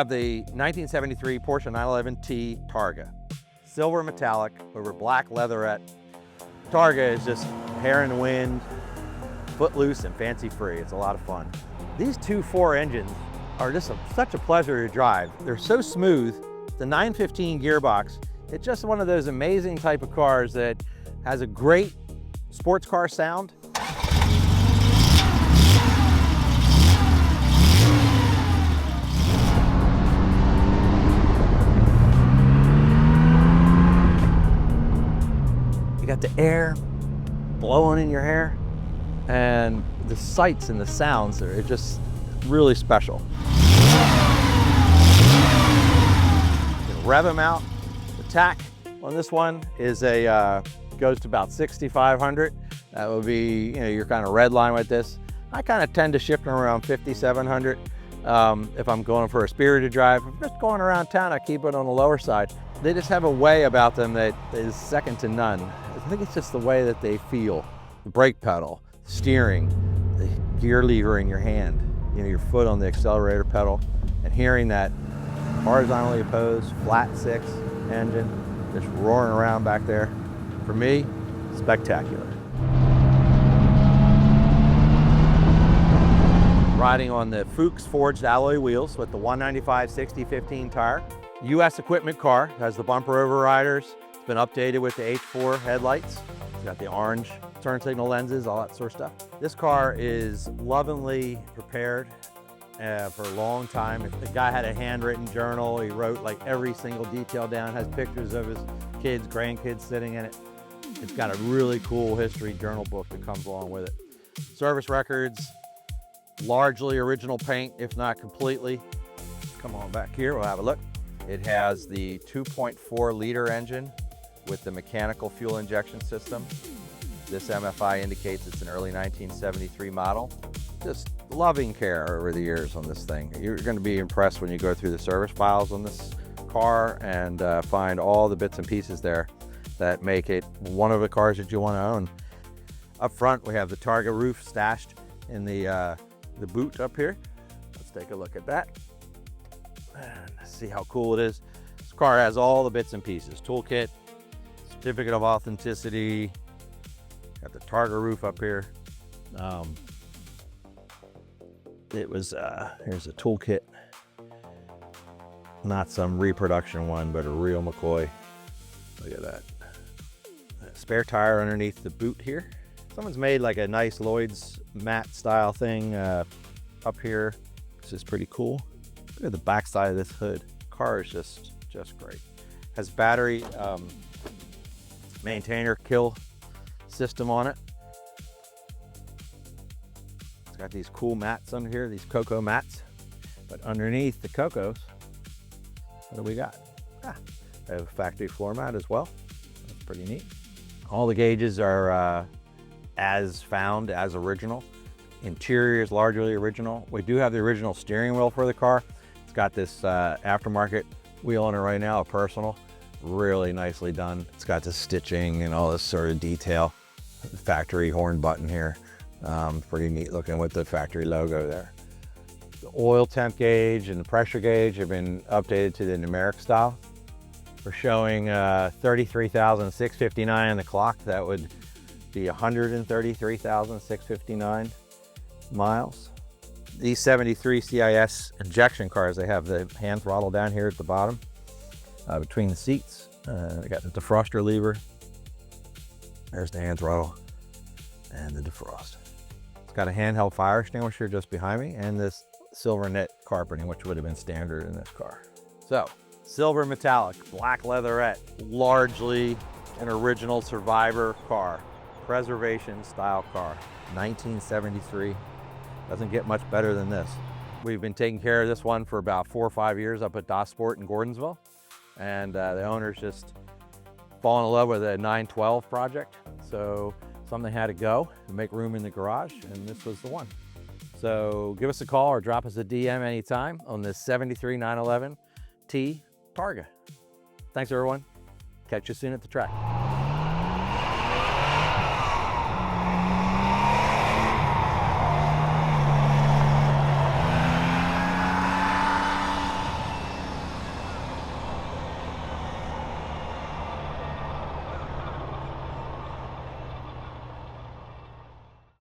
have the 1973 Porsche 911T Targa. Silver metallic over black leatherette. Targa is just hair in the wind, footloose and fancy free. It's a lot of fun. These 2.4 engines are just such a pleasure to drive. They're so smooth. The 915 gearbox, it's just one of those amazing type of cars that has a great sports car sound. You got the air blowing in your hair, and the sights and the sounds are just really special. You can rev them out. The tack on this one is goes to about 6,500. That would be, your kind of red line with this. I kind of tend to shift them around 5,700. If I'm going for a spirited drive, if I'm just going around town, I keep it on the lower side. They just have a way about them that is second to none. I think it's just the way that they feel. The brake pedal, steering, the gear lever in your hand, your foot on the accelerator pedal, and hearing that horizontally opposed flat 6 engine just roaring around back there. For me, spectacular. Riding on the Fuchs forged alloy wheels with the 195/60/15 tire. US equipment car, has the bumper overriders. It's been updated with the H4 headlights. It's got the orange turn signal lenses, all that sort of stuff. This car is lovingly prepared for a long time. If the guy had a handwritten journal, he wrote like every single detail down, has pictures of his kids, grandkids sitting in it. It's got a really cool history journal book that comes along with it. Service records, largely original paint, if not completely. Come on back here, we'll have a look. It has the 2.4 liter engine with the mechanical fuel injection system. This MFI indicates it's an early 1973 model. Just loving care over the years on this thing. You're going to be impressed when you go through the service files on this car and find all the bits and pieces there that make it one of the cars that you want to own. Up front, we have the Targa roof stashed in the boot up here. Let's take a look at that and see how cool it is. This car has all the bits and pieces. Toolkit, certificate of authenticity, got the Targa roof up here. Here's a toolkit. Not some reproduction one, but a real McCoy. Look at that. Spare tire underneath the boot here. Someone's made like a nice Lloyd's matte style thing up here. This is pretty cool. Look at the back side of this hood. Car is just great. Has battery maintainer kill system on it. It's got these cool mats under here, these cocoa mats. But underneath the cocos, what do we got? They have a factory floor mat as well. That's pretty neat. All the gauges are as found, as original. Interior is largely original. We do have the original steering wheel for the car. It's got this aftermarket wheel on it right now, a personal. Really nicely done. It's got the stitching and all this sort of detail. The factory horn button here. Pretty neat looking with the factory logo there. The oil temp gauge and the pressure gauge have been updated to the numeric style. We're showing 33,659 on the clock. That would be 133,659 miles. These 73 CIS injection cars, they have the hand throttle down here at the bottom between the seats. They got the defroster lever. There's the hand throttle and the defrost. It's got a handheld fire extinguisher just behind me and this silver knit carpeting, which would have been standard in this car. So, silver metallic, black leatherette, largely an original survivor car, preservation style car, 1973. Doesn't get much better than this. We've been taking care of this one for about 4 or 5 years up at DOS Sport in Gordonsville. And the owner's just fallen in love with a 912 project. So something had to go to make room in the garage, and this was the one. So give us a call or drop us a DM anytime on this 73 911T Targa. Thanks everyone. Catch you soon at the track.